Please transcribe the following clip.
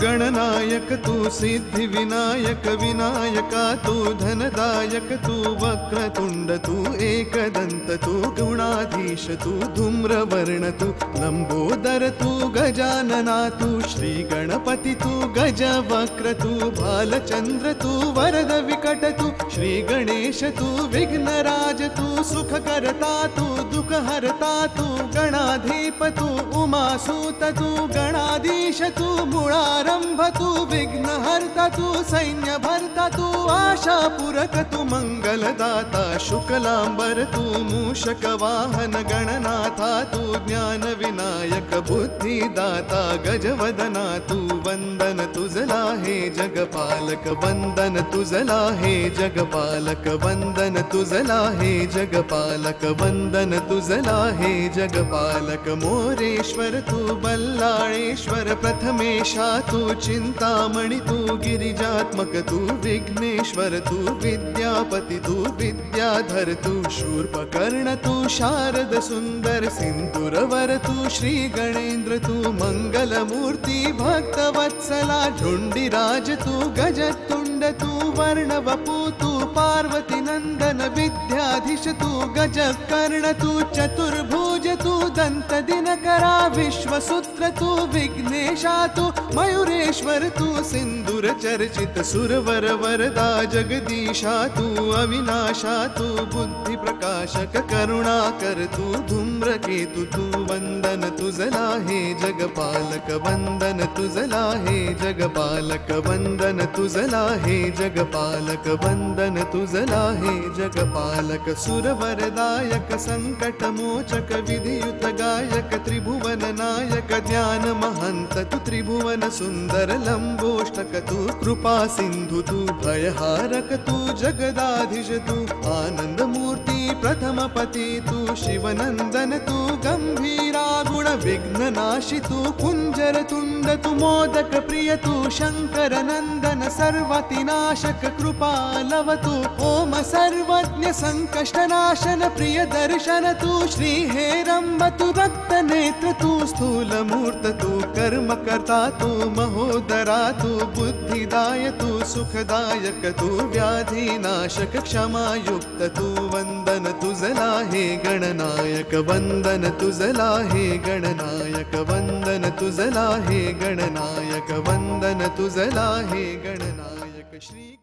गणनायक तू सिद्धि विनायक विनायका तू धनदायक तू वक्रतुंड तू एकदंत तू गुणाधीश तू धूम्रवर्ण तू लंबोदर तू गजानना तू श्री गणपति तू गजवक्र तू बालचंद्र तू वरद विकट तू श्री गणेश तू विघ्नराज तू सुखकर्ता तू दुःखहर्ता तू गणाधीप तू उमासूत तू गणाधीश तू मूळारंभ तू विघ्नहर्ता तू सैन्यभर्ता तू आशापूरक तू मंगलदाता शुक्लांबर तू मूषक वाहन गणनाथा तू ज्ञान विनायक बुद्धिदाता गजवदना तू वंदन तुझला हे जगपालक वंदन तुझला हे जगपालक वंदन तुझला हे जगपालक वंदन तुझला हे जगपालक मोरेश्वर तू बल्लाळेश्वर प्रथमेशा तू चिंतामणि तू गिरिजात्मक तू विघ्नेश्वर तू विद्यापति तू विद्याधर तू शूर्पकर्ण तू शारद सुंदर सिंदूरवर तू श्री गणेंद्र तू मंगलमूर्ती भक्तवत्सला झुंडीराज तू गजतुंड तू वर्णवपू तू पार्वती नंदन विद्याधीश तू गजकर्ण तू चतुर्भुज तू दंत दिनकरा विश्वसूत्र तू विघ्नेशा तू मयूरेश्वर तू सिंदूर चर्चित सुरवर वरदा जगदीशा तू अविनाशा तू बुद्धि प्रकाशक करुणाकर तू धूम्रकेतु तू वंदन तुझला हे जगपालक वंदन तुझला हे जगपालक वंदन तुझला हे जगपालक वंदन तुझला हे जगपालक सुरवरदायक संकट मोचक विधियुत गायक त्रिभुवन नायक ज्ञान महंत तू त्रिभुवन सुंदर लंबोष्टक तू कृपा सिंधु तू भयहारक तू जगदाधीश तू आनंद मूर्ति प्रथम पति तू शिवनंदन तू गंभीरा गुण विघ्न नाशी तू कुंजर तुंड तू मोदक प्रिय तू शंकर नंदन सर्वतिनाशक कृपालव तू ओम सर्वज्ञ संकष्ट नाशन प्रिय दर्शन तू श्री हेरंब तू रक्त नेत्र तू स्थूल मूर्त तू कर्म करता तू महोदरा तू बुद्धिदाय तू सुखदायक तू व्याधिनाशक क्षमायुक्त तू वंदन तुझला हे गणनायक वंदन तुझला हे गणनायक वंदन तुझला हे गणनायक वंदन तुझला हे गणनायक श्री